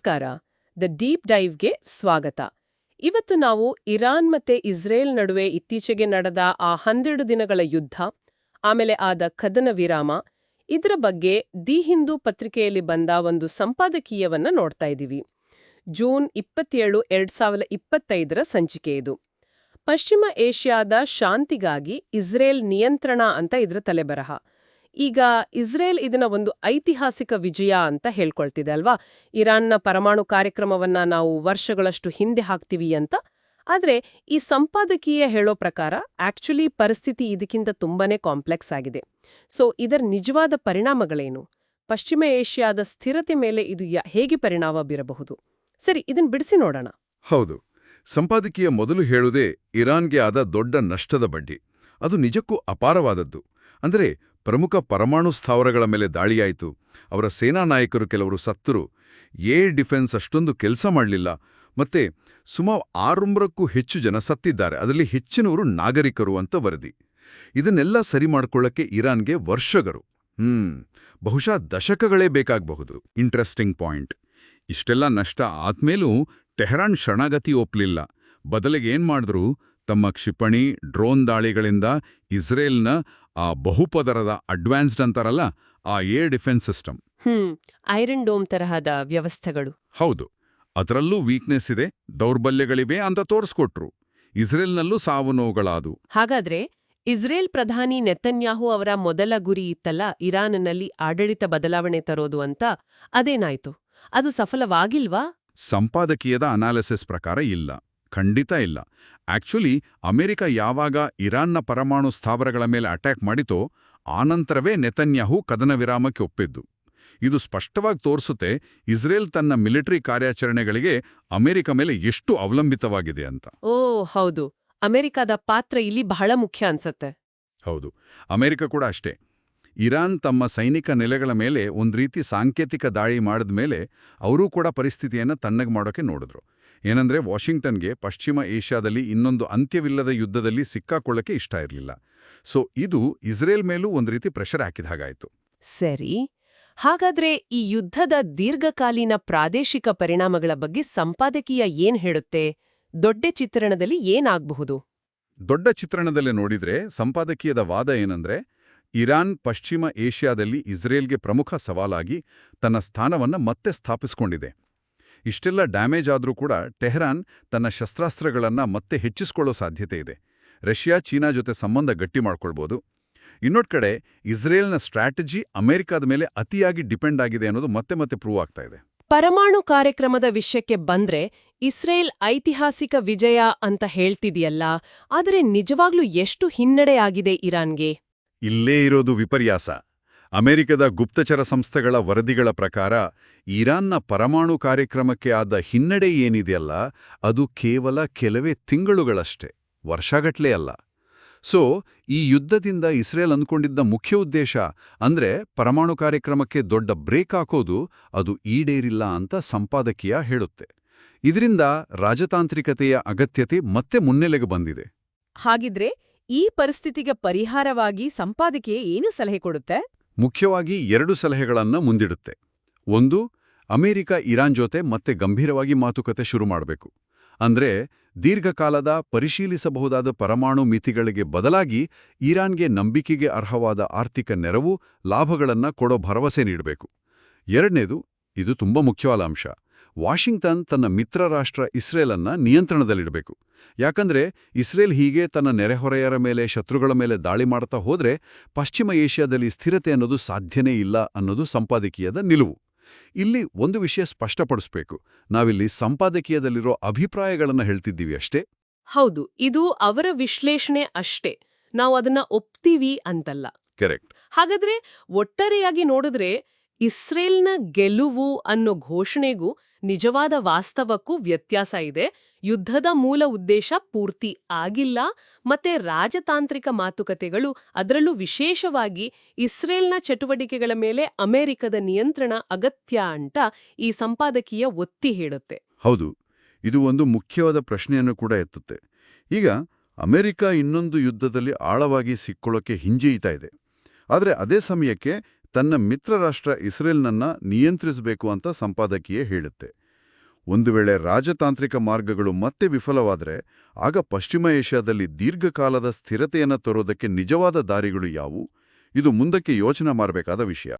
ನಮಸ್ಕಾರ. The deep ಡೈವ್ಗೆ ಸ್ವಾಗತ. ಇವತ್ತು ನಾವು ಇರಾನ್ ಮತ್ತೆ ಇಸ್ರೇಲ್ ನಡುವೆ ಇತ್ತೀಚೆಗೆ ನಡೆದ ಆ 12 ದಿನಗಳ ಯುದ್ಧ, ಆಮೇಲೆ ಆದ ಕದನ ವಿರಾಮ, ಇದರ ಬಗ್ಗೆ ದಿ ಹಿಂದೂ ಪತ್ರಿಕೆಯಲ್ಲಿ ಬಂದ ಒಂದು ಸಂಪಾದಕೀಯವನ್ನ ನೋಡ್ತಾ ಇದ್ದೀವಿ. ಜೂನ್ 27, 2025ರ ಸಂಚಿಕೆ ಇದು. ಪಶ್ಚಿಮ ಏಷ್ಯಾದ ಶಾಂತಿಗಾಗಿ ಇಸ್ರೇಲ್ ನಿಯಂತ್ರಣ ಅಂತ ಇದರ ತಲೆಬರಹ. ಈಗ ಇಸ್ರೇಲ್ ಇದನ್ನ ಒಂದು ಐತಿಹಾಸಿಕ ವಿಜಯ ಅಂತ ಹೇಳ್ಕೊಳ್ತಿದೆ ಅಲ್ವಾ? ಇರಾನ್ನ ಪರಮಾಣು ಕಾರ್ಯಕ್ರಮವನ್ನ ನಾವು ವರ್ಷಗಳಷ್ಟು ಹಿಂದೆ ಹಾಕ್ತೀವಿ ಅಂತ. ಆದ್ರೆ ಈ ಸಂಪಾದಕೀಯ ಹೇಳೋ ಪ್ರಕಾರ ಆಕ್ಚುಲಿ ಪರಿಸ್ಥಿತಿ ಇದಕ್ಕಿಂತ ತುಂಬಾನೇ ಕಾಂಪ್ಲೆಕ್ಸ್ ಆಗಿದೆ. ಸೊ ಇದರ ನಿಜವಾದ ಪರಿಣಾಮಗಳೇನು? ಪಶ್ಚಿಮ ಏಷ್ಯಾದ ಸ್ಥಿರತೆ ಮೇಲೆ ಇದು ಹೇಗೆ ಪರಿಣಾಮ ಬೀರಬಹುದು? ಸರಿ, ಇದನ್ ಬಿಡಿಸಿ ನೋಡೋಣ. ಹೌದು, ಸಂಪಾದಕೀಯ ಮೊದಲು ಹೇಳುವುದೇ ಇರಾನ್ಗೆ ಆದ ದೊಡ್ಡ ನಷ್ಟದ ಬಡ್ಡಿ. ಅದು ನಿಜಕ್ಕೂ ಅಪಾರವಾದದ್ದು. ಅಂದರೆ ಪ್ರಮುಖ ಪರಮಾಣು ಸ್ಥಾವರಗಳ ಮೇಲೆ ದಾಳಿಯಾಯಿತು, ಅವರ ಸೇನಾ ನಾಯಕರು ಕೆಲವರು ಸತ್ತರು, ಏರ್ ಡಿಫೆನ್ಸ್ ಅಷ್ಟೊಂದು ಕೆಲಸ ಮಾಡಲಿಲ್ಲ, ಮತ್ತೆ ಸುಮಾರು 600ಕ್ಕೂ ಹೆಚ್ಚು ಜನ ಸತ್ತಿದ್ದಾರೆ, ಅದರಲ್ಲಿ ಹೆಚ್ಚಿನವರು ನಾಗರಿಕರು ಅಂತ ವರದಿ. ಇದನ್ನೆಲ್ಲ ಸರಿ ಮಾಡ್ಕೊಳ್ಳಕ್ಕೆ ಇರಾನ್ಗೆ ವರ್ಷಗಳು, ಬಹುಶಃ ದಶಕಗಳೇ ಬೇಕಾಗಬಹುದು. ಇಂಟ್ರೆಸ್ಟಿಂಗ್ ಪಾಯಿಂಟ್, ಇಷ್ಟೆಲ್ಲ ನಷ್ಟ ಆದ್ಮೇಲೂ ಟೆಹರಾನ್ ಶರಣಾಗತಿ ಒಪ್ಪಲಿಲ್ಲ. ಬದಲಿಗೆ ಏನ್ ಮಾಡಿದ್ರು, ತಮ್ಮ ಕ್ಷಿಪಣಿ, ಡ್ರೋನ್ ದಾಳಿಗಳಿಂದ ಇಸ್ರೇಲ್ನ ಆ ಬಹುಪದರದ ಅಡ್ವಾನ್ಸ್ಡ್ ಅಂತಾರಲ್ಲ, ಆ air defence system, iron dome ತರಹದ ವ್ಯವಸ್ಥೆಗಳು, ಹೌದು, ಅದರಲ್ಲೂ ವೀಕ್ನೆಸ್ ಇದೆ, ದೌರ್ಬಲ್ಯಗಳಿವೆ ಅಂತ ತೋರಿಸ್ಕೊಟ್ರು. ಇಸ್ರೇಲ್ನಲ್ಲೂ ಸಾವು ನೋವುಗಳಾದವು. ಹಾಗಾದ್ರೆ ಇಸ್ರೇಲ್ ಪ್ರಧಾನಿ ನೆತನ್ಯಾಹು ಅವರ ಮೊದಲ ಗುರಿ ಇತ್ತಲ್ಲ, ಇರಾನ್ನಲ್ಲಿ ಆಡಳಿತ ಬದಲಾವಣೆ ತರೋದು ಅಂತ, ಅದೇನಾಯ್ತು? ಅದು ಸಫಲವಾಗಿಲ್ವಾ? ಸಂಪಾದಕೀಯದ ಅನಾಲಿಸಿಸ್ ಪ್ರಕಾರ ಇಲ್ಲ, ಖಂಡಿತ ಇಲ್ಲ. ಆಕ್ಚುಲಿ ಅಮೆರಿಕ ಯಾವಾಗ ಇರಾನ್ನ ಪರಮಾಣು ಸ್ಥಾವರಗಳ ಮೇಲೆ ಅಟ್ಯಾಕ್ ಮಾಡಿತೋ ಆನಂತರವೇ ನೆತನ್ಯಾಹು ಕದನ ವಿರಾಮಕ್ಕೆ ಒಪ್ಪಿದ್ದು. ಇದು ಸ್ಪಷ್ಟವಾಗಿ ತೋರಿಸುತ್ತೆ ಇಸ್ರೇಲ್ ತನ್ನ ಮಿಲಿಟರಿ ಕಾರ್ಯಾಚರಣೆಗಳಿಗೆ ಅಮೆರಿಕ ಮೇಲೆ ಎಷ್ಟು ಅವಲಂಬಿತವಾಗಿದೆ ಅಂತ. ಓ ಹೌದು, ಅಮೆರಿಕದ ಪಾತ್ರ ಇಲ್ಲಿ ಬಹಳ ಮುಖ್ಯ ಅನ್ಸತ್ತೆ. ಹೌದು, ಅಮೆರಿಕ ಕೂಡ ಅಷ್ಟೇ. ಇರಾನ್ ತಮ್ಮ ಸೈನಿಕ ನೆಲೆಗಳ ಮೇಲೆ ಒಂದ್ ರೀತಿ ಸಾಂಕೇತಿಕ ದಾಳಿ ಮಾಡಿದ ಮೇಲೆ ಅವರೂ ಕೂಡ ಪರಿಸ್ಥಿತಿಯನ್ನು ತಣ್ಣಗೆ ಮಾಡೋಕೆ ನೋಡಿದ್ರು. ಏನಂದ್ರೆ ವಾಷಿಂಗ್ಟನ್ಗೆ ಪಶ್ಚಿಮ ಏಷ್ಯಾದಲ್ಲಿ ಇನ್ನೊಂದು ಅಂತ್ಯವಿಲ್ಲದ ಯುದ್ಧದಲ್ಲಿ ಸಿಕ್ಕಾಕೊಳ್ಳಕ್ಕೆ ಇಷ್ಟ ಇರಲಿಲ್ಲ. ಸೊ ಇದು ಇಸ್ರೇಲ್ ಮೇಲೂ ಒಂದ್ ರೀತಿ ಪ್ರೆಷರ್ ಹಾಕಿದ ಹಾಗಾಯ್ತು. ಸರಿ, ಹಾಗಾದ್ರೆ ಈ ಯುದ್ಧದ ದೀರ್ಘಕಾಲೀನ ಪ್ರಾದೇಶಿಕ ಪರಿಣಾಮಗಳ ಬಗ್ಗೆ ಸಂಪಾದಕೀಯ ಏನ್ ಹೇಳುತ್ತೆ? ದೊಡ್ಡ ಚಿತ್ರಣದಲ್ಲಿ ಏನಾಗಬಹುದು? ದೊಡ್ಡ ಚಿತ್ರಣದಲ್ಲಿ ನೋಡಿದ್ರೆ ಸಂಪಾದಕೀಯದ ವಾದ ಏನಂದ್ರೆ, ಇರಾನ್ ಪಶ್ಚಿಮ ಏಷ್ಯಾದಲ್ಲಿ ಇಸ್ರೇಲ್ಗೆ ಪ್ರಮುಖ ಸವಾಲಾಗಿ ತನ್ನ ಸ್ಥಾನವನ್ನು ಮತ್ತೆ ಸ್ಥಾಪಿಸಿಕೊಂಡಿದೆ. ಇಷ್ಟೆಲ್ಲ ಡ್ಯಾಮೇಜ್ ಆದ್ರೂ ಕೂಡ ಟೆಹರಾನ್ ತನ್ನ ಶಸ್ತ್ರಾಸ್ತ್ರಗಳನ್ನ ಮತ್ತೆ ಹೆಚ್ಚಿಸ್ಕೊಳ್ಳೋ ಸಾಧ್ಯತೆ ಇದೆ. ರಷ್ಯಾ, ಚೀನಾ ಜೊತೆ ಸಂಬಂಧ ಗಟ್ಟಿ ಮಾಡ್ಕೊಳ್ಬೋದು. ಇನ್ನೊಂದು ಕಡೆ ಇಸ್ರೇಲ್ನ ಸ್ಟ್ರಾಟಜಿ ಅಮೆರಿಕದ ಮೇಲೆ ಅತಿಯಾಗಿ ಡಿಪೆಂಡ್ ಆಗಿದೆ ಅನ್ನೋದು ಮತ್ತೆ ಮತ್ತೆ ಪ್ರೂವ್ ಆಗ್ತಾ ಇದೆ. ಪರಮಾಣು ಕಾರ್ಯಕ್ರಮದ ವಿಷಯಕ್ಕೆ ಬಂದ್ರೆ ಇಸ್ರೇಲ್ ಐತಿಹಾಸಿಕ ವಿಜಯ ಅಂತ ಹೇಳ್ತಿದೆಯಲ್ಲ, ಆದರೆ ನಿಜವಾಗ್ಲೂ ಎಷ್ಟು ಹಿನ್ನಡೆ ಆಗಿದೆ ಇರಾನ್ಗೆ? ಇಲ್ಲೇ ಇರೋದು ವಿಪರ್ಯಾಸ. ಅಮೆರಿಕದ ಗುಪ್ತಚರ ಸಂಸ್ಥೆಗಳ ವರದಿಗಳ ಪ್ರಕಾರ ಇರಾನ್ನ ಪರಮಾಣು ಕಾರ್ಯಕ್ರಮಕ್ಕೆ ಆದ ಹಿನ್ನಡೆ ಏನಿದೆಯಲ್ಲ, ಅದು ಕೇವಲ ಕೆಲವೇ ತಿಂಗಳುಗಳಷ್ಟೇ, ವರ್ಷಗಟ್ಲೆ ಅಲ್ಲ. ಸೊ ಈ ಯುದ್ಧದಿಂದ ಇಸ್ರೇಲ್ ಅಂದ್ಕೊಂಡಿದ್ದ ಮುಖ್ಯ ಉದ್ದೇಶ ಅಂದ್ರೆ ಪರಮಾಣು ಕಾರ್ಯಕ್ರಮಕ್ಕೆ ದೊಡ್ಡ ಬ್ರೇಕ್ ಹಾಕೋದು, ಅದು ಈಡೇರಿಲ್ಲ ಅಂತ ಸಂಪಾದಕೀಯ ಹೇಳುತ್ತೆ. ಇದರಿಂದ ರಾಜತಾಂತ್ರಿಕತೆಯ ಅಗತ್ಯತೆ ಮತ್ತೆ ಮುನ್ನೆಲೆಗೆ ಬಂದಿದೆ. ಹಾಗಿದ್ರೆ ಈ ಪರಿಸ್ಥಿತಿಗೆ ಪರಿಹಾರವಾಗಿ ಸಂಪಾದಕೀಯ ಏನು ಸಲಹೆ ಕೊಡುತ್ತೆ? ಮುಖ್ಯವಾಗಿ 2 ಸಲಹೆಗಳನ್ನು ಮುಂದಿಡುತ್ತೆ. ಒಂದು, ಅಮೆರಿಕ ಇರಾನ್ ಜೊತೆ ಮತ್ತೆ ಗಂಭೀರವಾಗಿ ಮಾತುಕತೆ ಶುರು ಮಾಡಬೇಕು. ಅಂದ್ರೆ ದೀರ್ಘಕಾಲದ ಪರಿಶೀಲಿಸಬಹುದಾದ ಪರಮಾಣು ಮಿತಿಗಳಿಗೆ ಬದಲಾಗಿ ಇರಾನ್ಗೆ ನಂಬಿಕೆಗೆ ಅರ್ಹವಾದ ಆರ್ಥಿಕ ನೆರವು, ಲಾಭಗಳನ್ನು ಕೊಡೋ ಭರವಸೆ ನೀಡಬೇಕು. ಎರಡನೇದು, ಇದು ತುಂಬಾ ಮುಖ್ಯವಾದ ಅಂಶ, ವಾಷಿಂಗ್ಟನ್ ತನ್ನ ಮಿತ್ರ ರಾಷ್ಟ್ರ ಇಸ್ರೇಲನ್ನ ನಿಯಂತ್ರಣದಲ್ಲಿಡಬೇಕು. ಯಾಕಂದ್ರೆ ಇಸ್ರೇಲ್ ಹೀಗೆ ತನ್ನ ನೆರೆಹೊರೆಯರ ಮೇಲೆ, ಶತ್ರುಗಳ ಮೇಲೆ ದಾಳಿ ಮಾಡ್ತಾ ಹೋದ್ರೆ ಪಶ್ಚಿಮ ಏಷ್ಯಾದಲ್ಲಿ ಸ್ಥಿರತೆ ಅನ್ನೋದು ಸಾಧ್ಯನೇ ಇಲ್ಲ ಅನ್ನೋದು ಸಂಪಾದಕೀಯದ ನಿಲುವು. ಇಲ್ಲಿ ಒಂದು ವಿಷಯ ಸ್ಪಷ್ಟಪಡಿಸ್ಬೇಕು, ನಾವಿಲ್ಲಿ ಸಂಪಾದಕೀಯದಲ್ಲಿರೋ ಅಭಿಪ್ರಾಯಗಳನ್ನು ಹೇಳ್ತಿದ್ದೀವಿ ಅಷ್ಟೇ. ಹೌದು, ಇದು ಅವರ ವಿಶ್ಲೇಷಣೆ ಅಷ್ಟೇ, ನಾವು ಅದನ್ನ ಒಪ್ತೀವಿ ಅಂತಲ್ಲ. ಕರೆಕ್ಟ್. ಹಾಗಾದ್ರೆ ಒಟ್ಟಾರೆಯಾಗಿ ನೋಡಿದ್ರೆ ಇಸ್ರೇಲ್ನ ಗೆಲುವು ಅನ್ನೋ ಘೋಷಣೆಗೂ ನಿಜವಾದ ವಾಸ್ತವಕ್ಕೂ ವ್ಯತ್ಯಾಸ ಇದೆ. ಯುದ್ಧದ ಮೂಲ ಉದ್ದೇಶ ಪೂರ್ತಿ ಆಗಿಲ್ಲ, ಮತ್ತೆ ರಾಜತಾಂತ್ರಿಕ ಮಾತುಕತೆಗಳು, ಅದರಲ್ಲೂ ವಿಶೇಷವಾಗಿ ಇಸ್ರೇಲ್ನ ಚಟುವಟಿಕೆಗಳ ಮೇಲೆ ಅಮೆರಿಕದ ನಿಯಂತ್ರಣ ಅಗತ್ಯ ಅಂತ ಈ ಸಂಪಾದಕೀಯ ಒತ್ತಿ ಹೇಳುತ್ತೆ. ಹೌದು, ಇದು ಒಂದು ಮುಖ್ಯವಾದ ಪ್ರಶ್ನೆಯನ್ನು ಕೂಡ ಎತ್ತುತ್ತೆ. ಈಗ ಅಮೆರಿಕ ಇನ್ನೊಂದು ಯುದ್ಧದಲ್ಲಿ ಆಳವಾಗಿ ಸಿಕ್ಕೊಳ್ಳೋಕೆ ಹಿಂಜರಿತಾ ಇದೆ. ಆದರೆ ಅದೇ ಸಮಯಕ್ಕೆ ತನ್ನ ಮಿತ್ರ ರಾಷ್ಟ್ರ ಇಸ್ರೇಲ್ನನ್ನ ನಿಯಂತ್ರಿಸಬೇಕು ಅಂತ ಸಂಪಾದಕೀಯ ಹೇಳುತ್ತೆ. ಒಂದು ವೇಳೆ ರಾಜತಾಂತ್ರಿಕ ಮಾರ್ಗಗಳು ಮತ್ತೆ ವಿಫಲವಾದರೆ ಆಗ ಪಶ್ಚಿಮ ಏಷ್ಯಾದಲ್ಲಿ ದೀರ್ಘಕಾಲದ ಸ್ಥಿರತೆಯನ್ನು ತರೋದಕ್ಕೆ ನಿಜವಾದ ದಾರಿಗಳು ಯಾವುವು? ಇದು ಮುಂದಕ್ಕೆ ಯೋಚನೆ ಮಾಡಬೇಕಾದ ವಿಷಯ.